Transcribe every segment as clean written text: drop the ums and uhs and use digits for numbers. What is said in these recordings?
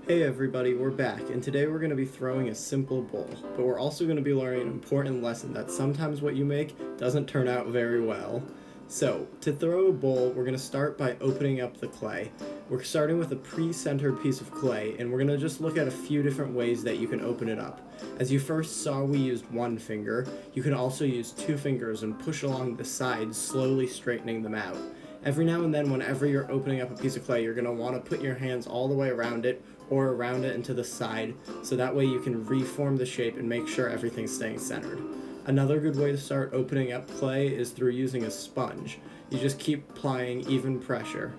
Hey everybody, we're back, and today we're going to be throwing a simple bowl, but we're also going to be learning an important lesson that sometimes what you make doesn't turn out very well. So, to throw a bowl, we're going to start by opening up the clay. We're starting with a pre-centered piece of clay, and we're going to just look at a few different ways that you can open it up. As you first saw, we used one finger. You can also use two fingers and push along the sides, slowly straightening them out. Every now and then, whenever you're opening up a piece of clay, you're going to want to put your hands all the way around it or around it and to the side, so that way you can reform the shape and make sure everything's staying centered. Another good way to start opening up clay is through using a sponge. You just keep applying even pressure.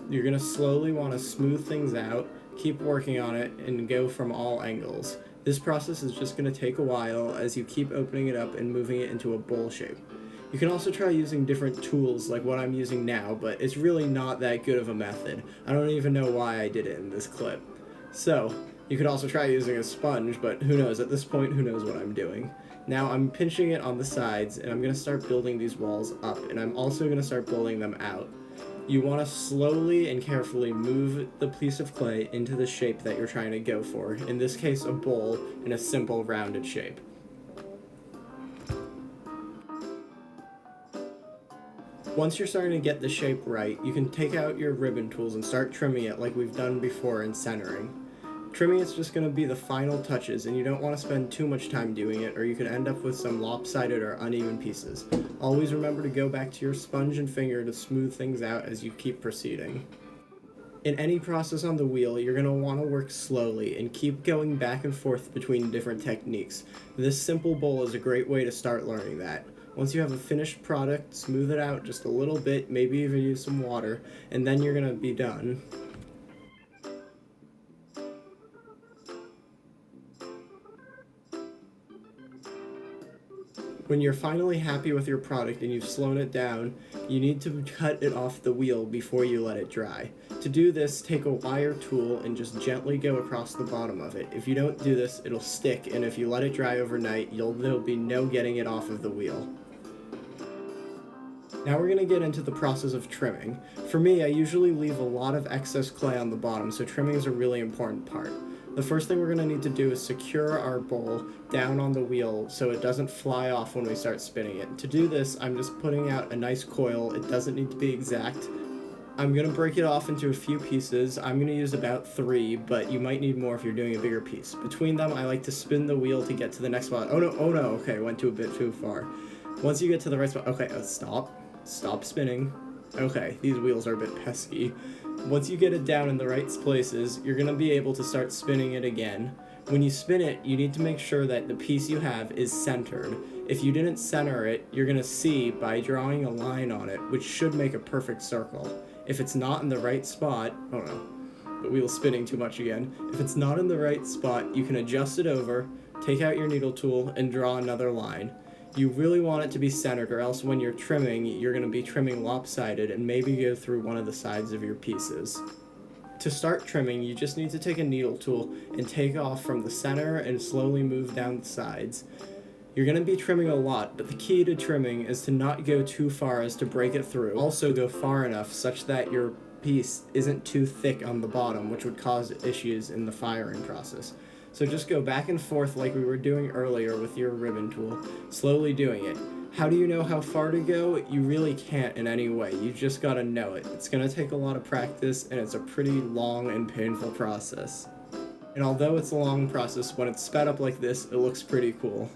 You're going to slowly want to smooth things out, keep working on it, and go from all angles. This process is just going to take a while as you keep opening it up and moving it into a bowl shape. You can also try using different tools like what I'm using now, but it's really not that good of a method. I don't even know why I did it in this clip. So, you could also try using a sponge, but who knows, at this point, who knows what I'm doing. Now I'm pinching it on the sides, and I'm going to start building these walls up, and I'm also going to start building them out. You want to slowly and carefully move the piece of clay into the shape that you're trying to go for, in this case a bowl in a simple rounded shape. Once you're starting to get the shape right, you can take out your ribbon tools and start trimming it like we've done before in centering. Trimming is just going to be the final touches, and you don't want to spend too much time doing it or you could end up with some lopsided or uneven pieces. Always remember to go back to your sponge and finger to smooth things out as you keep proceeding. In any process on the wheel, you're going to want to work slowly and keep going back and forth between different techniques. This simple bowl is a great way to start learning that. Once you have a finished product, smooth it out just a little bit, maybe even use some water, and then you're going to be done. When you're finally happy with your product and you've slowed it down, you need to cut it off the wheel before you let it dry. To do this, take a wire tool and just gently go across the bottom of it. If you don't do this, it'll stick, and if you let it dry overnight, there'll be no getting it off of the wheel. Now we're going to get into the process of trimming. For me, I usually leave a lot of excess clay on the bottom, so trimming is a really important part. The first thing we're going to need to do is secure our bowl down on the wheel so it doesn't fly off when we start spinning it. To do this, I'm just putting out a nice coil. It doesn't need to be exact. I'm going to break it off into a few pieces. I'm going to use about 3, but you might need more if you're doing a bigger piece. Between them, I like to spin the wheel to get to the next spot. Oh no, okay, went a bit too far. Once you get to the right spot, okay, stop spinning. Okay, these wheels are a bit pesky. Once you get it down in the right places, you're going to be able to start spinning it again. When you spin it, you need to make sure that the piece you have is centered. If you didn't center it, you're going to see by drawing a line on it, which should make a perfect circle. If it's not in the right spot, oh no, the wheel's spinning too much again. If it's not in the right spot, you can adjust it over, take out your needle tool, and draw another line. You really want it to be centered, or else when you're trimming, you're going to be trimming lopsided and maybe go through one of the sides of your pieces. To start trimming, you just need to take a needle tool and take off from the center and slowly move down the sides. You're going to be trimming a lot, but the key to trimming is to not go too far as to break it through. Also go far enough such that your piece isn't too thick on the bottom, which would cause issues in the firing process. So just go back and forth like we were doing earlier with your ribbon tool, slowly doing it. How do you know how far to go? You really can't in any way. You just gotta know it. It's gonna take a lot of practice, and it's a pretty long and painful process. And although it's a long process, when it's sped up like this, it looks pretty cool.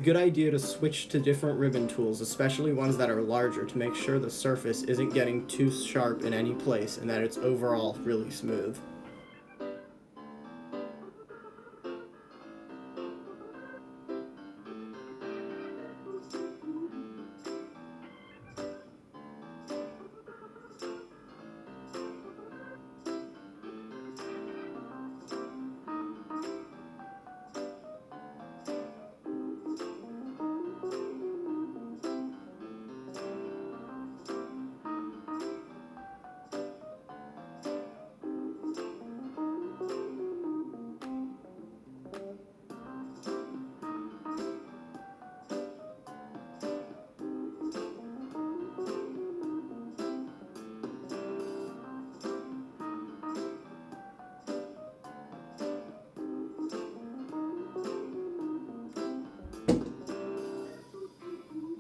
Good idea to switch to different ribbon tools, especially ones that are larger, to make sure the surface isn't getting too sharp in any place and that it's overall really smooth.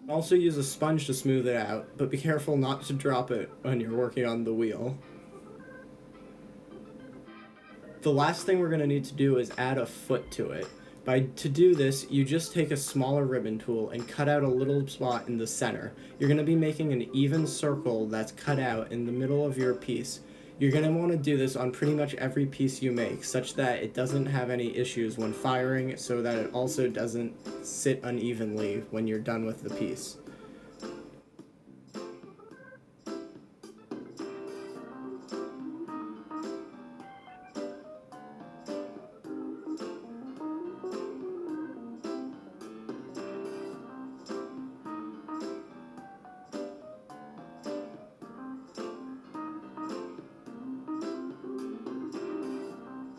Also use a sponge to smooth it out, but be careful not to drop it when you're working on the wheel. The last thing we're going to need to do is add a foot to it. To do this, you just take a smaller ribbon tool and cut out a little spot in the center. You're going to be making an even circle that's cut out in the middle of your piece. You're going to want to do this on pretty much every piece you make, such that it doesn't have any issues when firing, so that it also doesn't sit unevenly when you're done with the piece.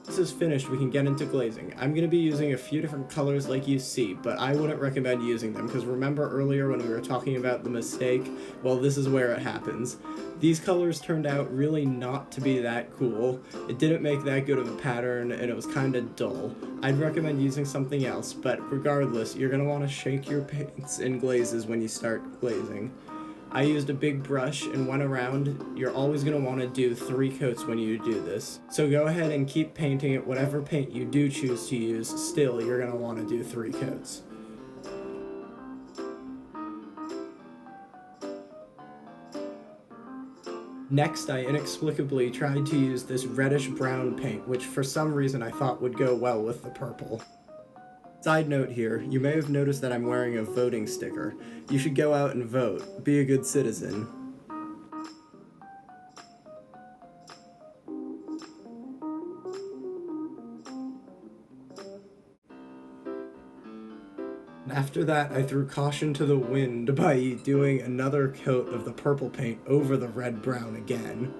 This is finished, we can get into glazing. I'm going to be using a few different colors like you see, but I wouldn't recommend using them, because remember earlier when we were talking about the mistake? Well, this is where it happens. These colors turned out really not to be that cool. It didn't make that good of a pattern, and it was kind of dull. I'd recommend using something else, but regardless, you're going to want to shake your paints and glazes when you start glazing. I used a big brush and went around. You're always going to want to do 3 coats when you do this. So go ahead and keep painting it. Whatever paint you do choose to use, still you're going to want to do 3 coats. Next, I inexplicably tried to use this reddish-brown paint, which for some reason I thought would go well with the purple. Side note here, you may have noticed that I'm wearing a voting sticker. You should go out and vote. Be a good citizen. After that, I threw caution to the wind by doing another coat of the purple paint over the red-brown again.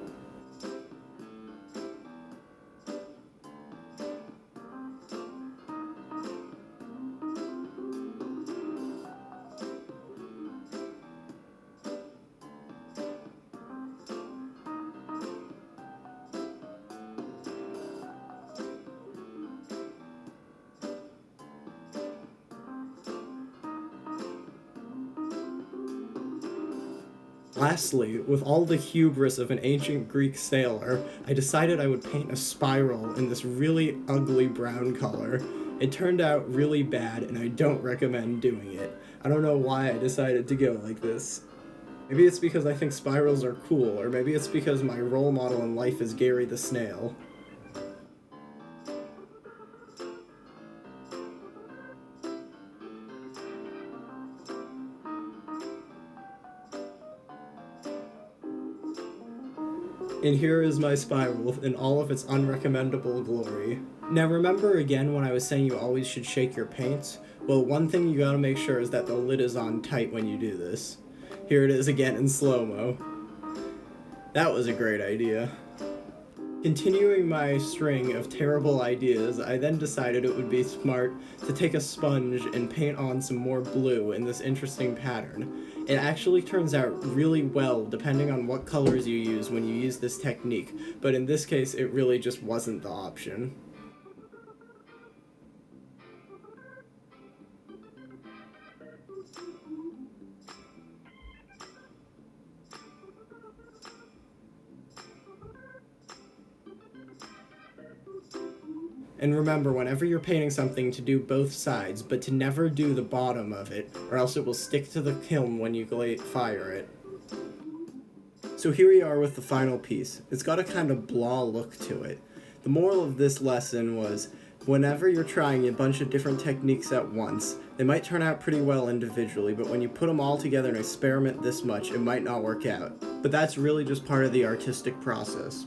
Lastly, with all the hubris of an ancient Greek sailor, I decided I would paint a spiral in this really ugly brown color. It turned out really bad, and I don't recommend doing it. I don't know why I decided to go like this. Maybe it's because I think spirals are cool, or maybe it's because my role model in life is Gary the Snail. And here is my spiral in all of its unrecommendable glory. Now remember again when I was saying you always should shake your paints? Well, one thing you gotta make sure is that the lid is on tight when you do this. Here it is again in slow-mo. That was a great idea. Continuing my string of terrible ideas, I then decided it would be smart to take a sponge and paint on some more blue in this interesting pattern. It actually turns out really well depending on what colors you use when you use this technique, but in this case it really just wasn't the option. And remember, whenever you're painting something, to do both sides, but to never do the bottom of it, or else it will stick to the kiln when you fire it. So here we are with the final piece. It's got a kind of blah look to it. The moral of this lesson was, whenever you're trying a bunch of different techniques at once, they might turn out pretty well individually, but when you put them all together and experiment this much, it might not work out. But that's really just part of the artistic process.